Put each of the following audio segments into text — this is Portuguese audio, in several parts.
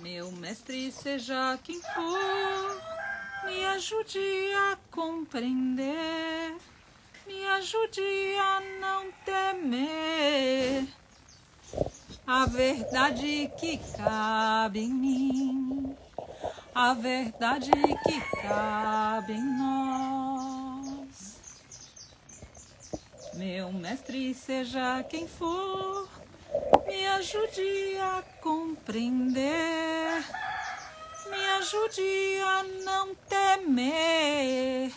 Meu mestre, seja quem for, me ajude a compreender, me ajude a não temer a verdade que cabe em mim, a verdade que cabe em nós. Meu mestre, seja quem for, me ajude a compreender, me ajude a não temer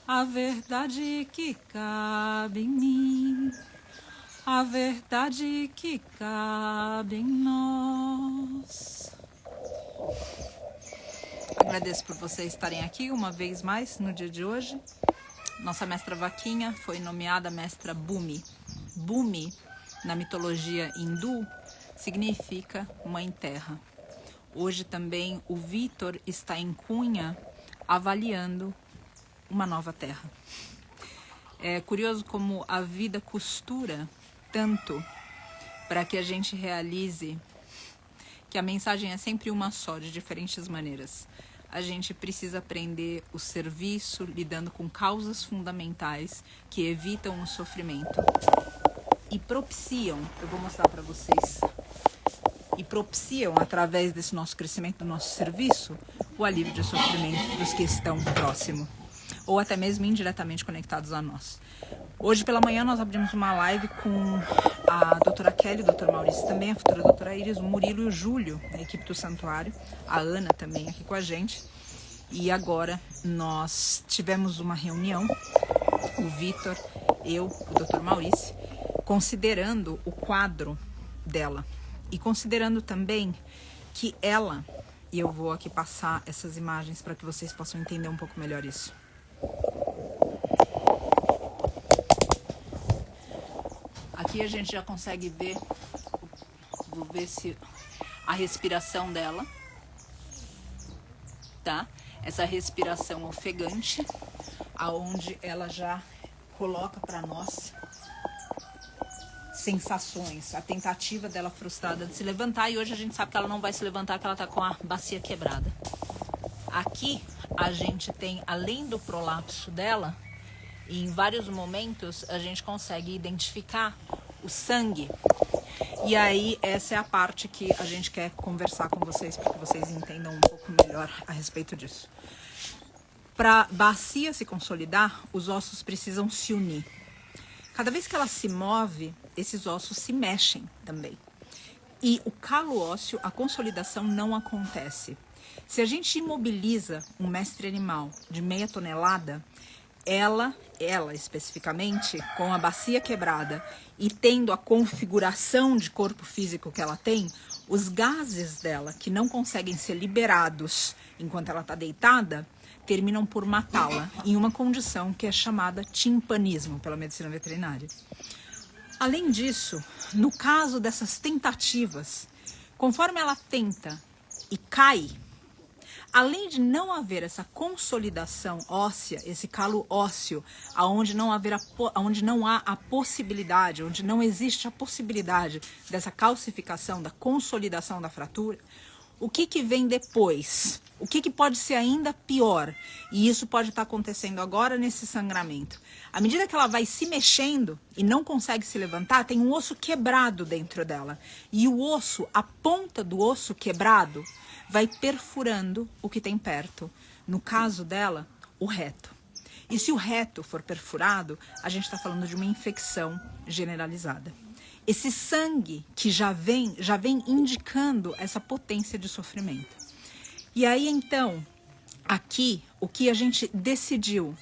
a verdade que cabe em mim, a verdade que cabe em nós. Agradeço por vocês estarem aqui uma vez mais no dia de hoje. Nossa mestra Vaquinha foi nomeada mestra Bhumi. Bhumi, na mitologia hindu, significa Mãe Terra. Hoje também o Vitor está em Cunha avaliando uma nova terra. É curioso como a vida costura tanto para que a gente realize que a mensagem é sempre uma só, de diferentes maneiras. A gente precisa aprender o serviço lidando com causas fundamentais que evitam o sofrimento e propiciam, eu vou mostrar para vocês, e propiciam através desse nosso crescimento, do nosso serviço, o alívio de sofrimento dos que estão próximo ou até mesmo indiretamente conectados a nós. Hoje pela manhã nós abrimos uma live com a doutora Kelly, o doutor Maurício também, a futura doutora Iris, o Murilo e o Júlio, da equipe do Santuário, a Ana também aqui com a gente. E agora nós tivemos uma reunião, o Vitor, eu, o doutor Maurício, considerando o quadro dela e considerando também que ela, e eu vou aqui passar essas imagens para que vocês possam entender um pouco melhor isso. Aqui a gente já consegue ver, vou ver se a respiração dela, tá? Essa respiração ofegante, aonde ela já coloca para nós sensações, a tentativa dela frustrada de se levantar, e hoje a gente sabe que ela não vai se levantar, que ela tá com a bacia quebrada. Aqui a gente tem, além do prolapso dela, e em vários momentos a gente consegue identificar o sangue. E aí essa é a parte que a gente quer conversar com vocês, para que vocês entendam um pouco melhor a respeito disso. Para a bacia se consolidar, os ossos precisam se unir. Cada vez que ela se move, esses ossos se mexem também. E o calo ósseo, a consolidação não acontece. Se a gente imobiliza um mestre animal de meia tonelada, ela especificamente, com a bacia quebrada e tendo a configuração de corpo físico que ela tem, os gases dela, que não conseguem ser liberados enquanto ela está deitada, terminam por matá-la em uma condição que é chamada timpanismo pela medicina veterinária. Além disso, no caso dessas tentativas, conforme ela tenta e cai, além de não haver essa consolidação óssea, esse calo ósseo, onde não há a possibilidade, onde não existe a possibilidade dessa calcificação, da consolidação da fratura, o que vem depois? O que pode ser ainda pior? E isso pode estar acontecendo agora nesse sangramento. À medida que ela vai se mexendo e não consegue se levantar, tem um osso quebrado dentro dela. E o osso, a ponta do osso quebrado, vai perfurando o que tem perto. No caso dela, o reto. E se o reto for perfurado, a gente está falando de uma infecção generalizada. Esse sangue que já vem indicando essa potência de sofrimento. E aí então, aqui, o que a gente decidiu,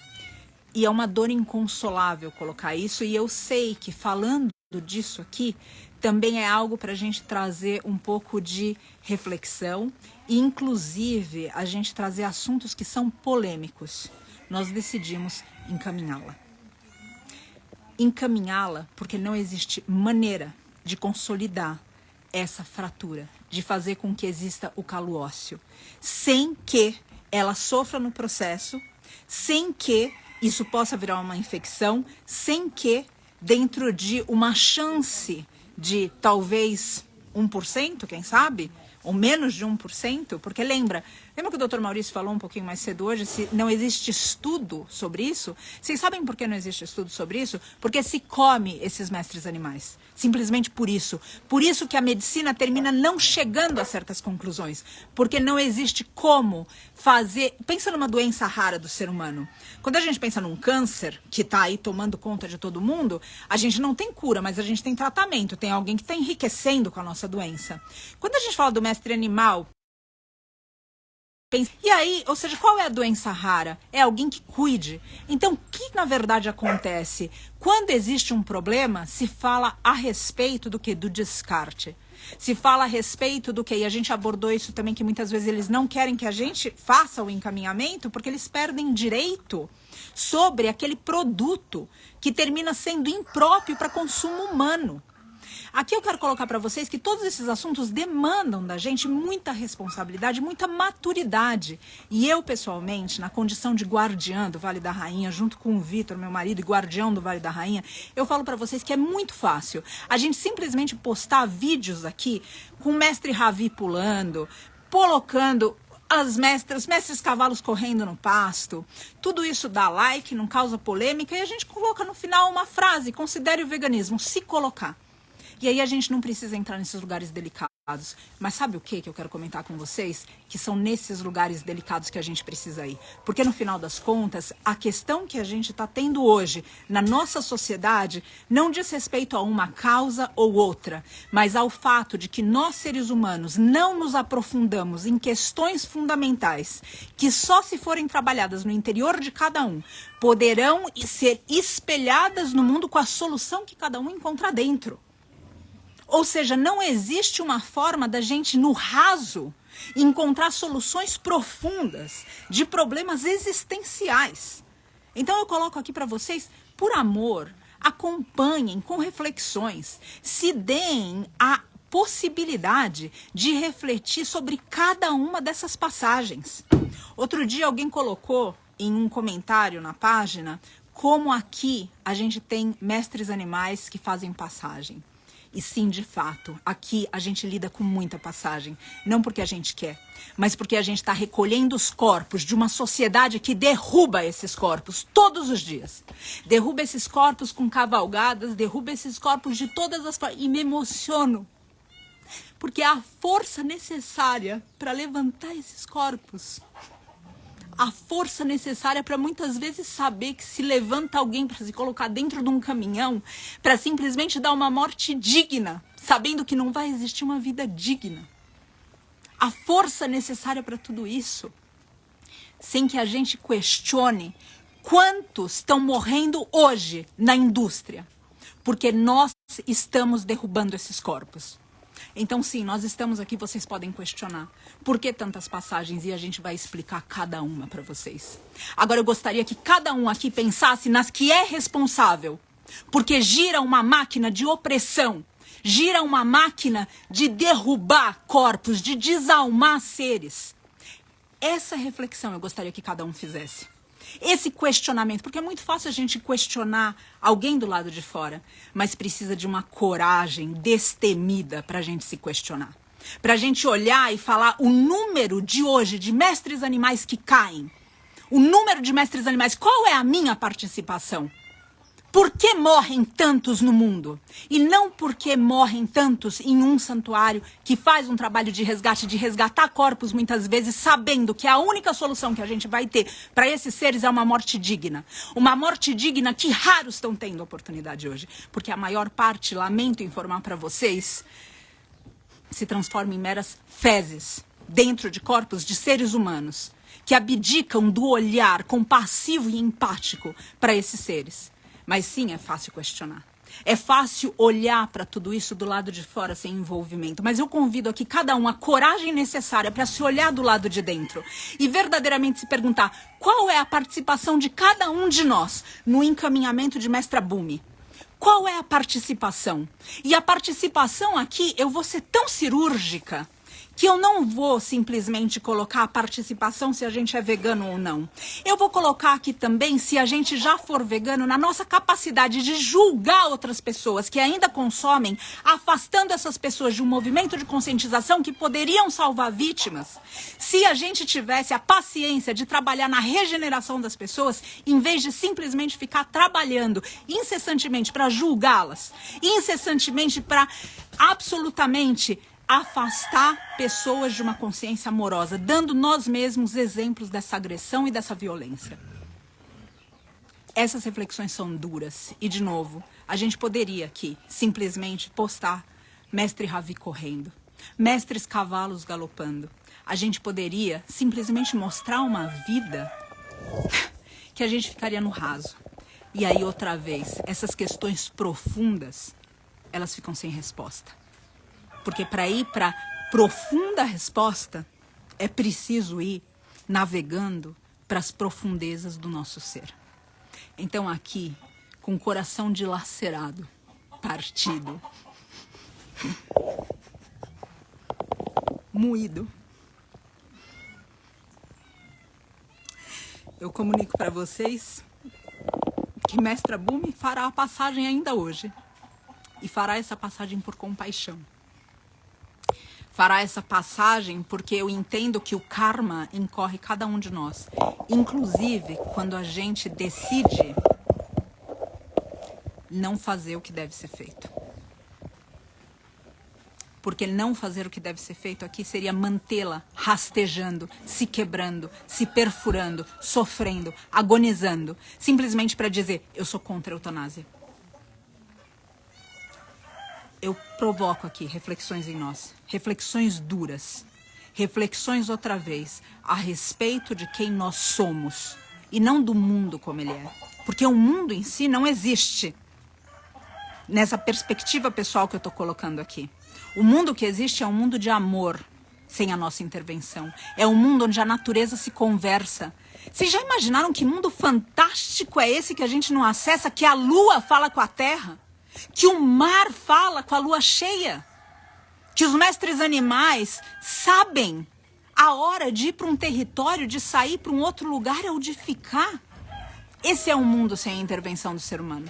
e é uma dor inconsolável colocar isso, e eu sei que falando disso aqui, também é algo para a gente trazer um pouco de reflexão e inclusive a gente trazer assuntos que são polêmicos. Nós decidimos encaminhá-la. Encaminhá-la porque não existe maneira de consolidar essa fratura, de fazer com que exista o calo ósseo, sem que ela sofra no processo, sem que isso possa virar uma infecção, sem que dentro de uma chance de talvez 1%, quem sabe, ou menos de 1%, porque lembra que o Dr. Maurício falou um pouquinho mais cedo hoje, se não existe estudo sobre isso? Vocês sabem por que não existe estudo sobre isso? Porque se come esses mestres animais. Simplesmente por isso. Por isso que a medicina termina não chegando a certas conclusões. Porque não existe como fazer... Pensa numa doença rara do ser humano. Quando a gente pensa num câncer, que está aí tomando conta de todo mundo, a gente não tem cura, mas a gente tem tratamento. Tem alguém que está enriquecendo com a nossa doença. Quando a gente fala do mestre animal... E aí, ou seja, qual é a doença rara? É alguém que cuide. Então, o que na verdade acontece? Quando existe um problema, se fala a respeito do que? Do descarte. Se fala a respeito do que? E a gente abordou isso também, que muitas vezes eles não querem que a gente faça o encaminhamento, porque eles perdem direito sobre aquele produto que termina sendo impróprio para consumo humano. Aqui eu quero colocar para vocês que todos esses assuntos demandam da gente muita responsabilidade, muita maturidade. E eu, pessoalmente, na condição de guardiã do Vale da Rainha, junto com o Vitor, meu marido, e guardião do Vale da Rainha, eu falo para vocês que é muito fácil a gente simplesmente postar vídeos aqui com o mestre Ravi pulando, colocando... os mestres cavalos correndo no pasto, tudo isso dá like, não causa polêmica, e a gente coloca no final uma frase: considere o veganismo, se colocar. E aí a gente não precisa entrar nesses lugares delicados. Mas sabe o que eu quero comentar com vocês? Que são nesses lugares delicados que a gente precisa ir. Porque no final das contas, a questão que a gente está tendo hoje na nossa sociedade não diz respeito a uma causa ou outra, mas ao fato de que nós, seres humanos, não nos aprofundamos em questões fundamentais que só se forem trabalhadas no interior de cada um, poderão ser espelhadas no mundo com a solução que cada um encontra dentro. Ou seja, não existe uma forma da gente, no raso, encontrar soluções profundas de problemas existenciais. Então eu coloco aqui para vocês, por amor, acompanhem com reflexões, se deem a possibilidade de refletir sobre cada uma dessas passagens. Outro dia alguém colocou em um comentário na página como aqui a gente tem mestres animais que fazem passagem. E sim, de fato, aqui a gente lida com muita passagem. Não porque a gente quer, mas porque a gente está recolhendo os corpos de uma sociedade que derruba esses corpos todos os dias. Derruba esses corpos com cavalgadas, derruba esses corpos de todas as formas. E me emociono. Porque a força necessária para levantar esses corpos, a força necessária para muitas vezes saber que se levanta alguém para se colocar dentro de um caminhão, para simplesmente dar uma morte digna, sabendo que não vai existir uma vida digna. A força necessária para tudo isso, sem que a gente questione quantos estão morrendo hoje na indústria, porque nós estamos derrubando esses corpos. Então sim, nós estamos aqui, vocês podem questionar por que tantas passagens e a gente vai explicar cada uma para vocês. Agora eu gostaria que cada um aqui pensasse nas que é responsável, porque gira uma máquina de opressão, gira uma máquina de derrubar corpos, de desalmar seres. Essa reflexão eu gostaria que cada um fizesse. Esse questionamento, porque é muito fácil a gente questionar alguém do lado de fora, mas precisa de uma coragem destemida para a gente se questionar. Para a gente olhar e falar o número de hoje de mestres animais que caem. O número de mestres animais, qual é a minha participação? Por que morrem tantos no mundo? E não porque morrem tantos em um santuário que faz um trabalho de resgate, de resgatar corpos muitas vezes, sabendo que a única solução que a gente vai ter para esses seres é uma morte digna. Uma morte digna que raros estão tendo oportunidade hoje. Porque a maior parte, lamento informar para vocês, se transforma em meras fezes dentro de corpos de seres humanos que abdicam do olhar compassivo e empático para esses seres. Mas sim, é fácil questionar. É fácil olhar para tudo isso do lado de fora sem envolvimento. Mas eu convido aqui cada um a coragem necessária para se olhar do lado de dentro e verdadeiramente se perguntar qual é a participação de cada um de nós no encaminhamento de Mestra Bumi. Qual é a participação? E a participação aqui, eu vou ser tão cirúrgica que eu não vou simplesmente colocar a participação se a gente é vegano ou não. Eu vou colocar aqui também, se a gente já for vegano, na nossa capacidade de julgar outras pessoas que ainda consomem, afastando essas pessoas de um movimento de conscientização que poderiam salvar vítimas, se a gente tivesse a paciência de trabalhar na regeneração das pessoas, em vez de simplesmente ficar trabalhando incessantemente para julgá-las, incessantemente para absolutamente afastar pessoas de uma consciência amorosa, dando nós mesmos exemplos dessa agressão e dessa violência. Essas reflexões são duras. E, de novo, a gente poderia aqui simplesmente postar Mestre Ravi correndo, mestres cavalos galopando. A gente poderia simplesmente mostrar uma vida que a gente ficaria no raso. E aí, outra vez, essas questões profundas, elas ficam sem resposta. Porque para ir para profunda resposta, é preciso ir navegando para as profundezas do nosso ser. Então aqui, com o coração dilacerado, partido, moído, eu comunico para vocês que Mestra Bumi fará a passagem ainda hoje. E fará essa passagem por compaixão. Fará essa passagem porque eu entendo que o karma incorre cada um de nós. Inclusive, quando a gente decide não fazer o que deve ser feito. Porque não fazer o que deve ser feito aqui seria mantê-la rastejando, se quebrando, se perfurando, sofrendo, agonizando. Simplesmente para dizer, eu sou contra a eutanásia. Eu provoco aqui reflexões em nós, reflexões duras, reflexões outra vez a respeito de quem nós somos e não do mundo como ele é. Porque o mundo em si não existe nessa perspectiva pessoal que eu estou colocando aqui. O mundo que existe é um mundo de amor, sem a nossa intervenção. É um mundo onde a natureza se conversa. Vocês já imaginaram que mundo fantástico é esse que a gente não acessa, que a lua fala com a terra? Que o mar fala com a lua cheia, que os mestres animais sabem a hora de ir para um território, de sair para um outro lugar ou de ficar. Esse é um mundo sem a intervenção do ser humano.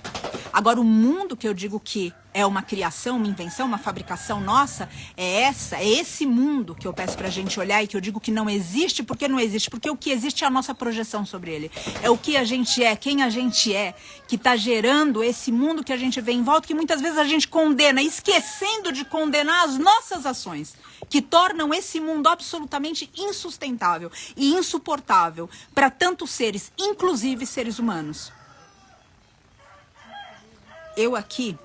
Agora, o mundo que eu digo que é uma criação, uma invenção, uma fabricação nossa, é esse mundo que eu peço pra gente olhar e que eu digo que não existe, porque não existe, porque o que existe é a nossa projeção sobre ele. É o que a gente é, quem a gente é, que tá gerando esse mundo que a gente vê em volta, que muitas vezes a gente condena, esquecendo de condenar as nossas ações, que tornam esse mundo absolutamente insustentável e insuportável para tantos seres, inclusive seres humanos. Eu aqui,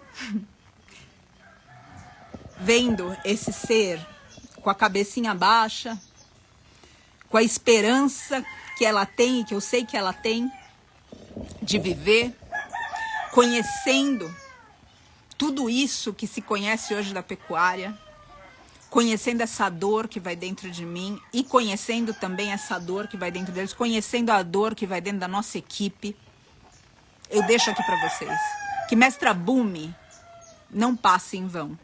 vendo esse ser com a cabecinha baixa, com a esperança que ela tem e que eu sei que ela tem de viver, conhecendo tudo isso que se conhece hoje da pecuária, conhecendo essa dor que vai dentro de mim e conhecendo também essa dor que vai dentro deles, conhecendo a dor que vai dentro da nossa equipe, eu deixo aqui para vocês que Mestra Bumi não passe em vão.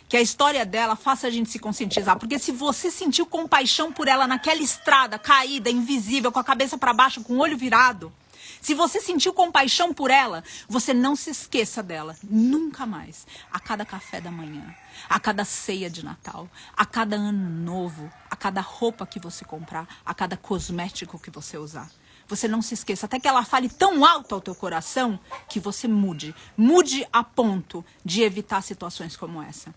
Que a história dela faça a gente se conscientizar. Porque se você sentiu compaixão por ela naquela estrada, caída, invisível, com a cabeça para baixo, com o olho virado, se você sentiu compaixão por ela, você não se esqueça dela. Nunca mais. A cada café da manhã, a cada ceia de Natal, a cada ano novo, a cada roupa que você comprar, a cada cosmético que você usar. Você não se esqueça, até que ela fale tão alto ao teu coração, que você mude. Mude a ponto de evitar situações como essa.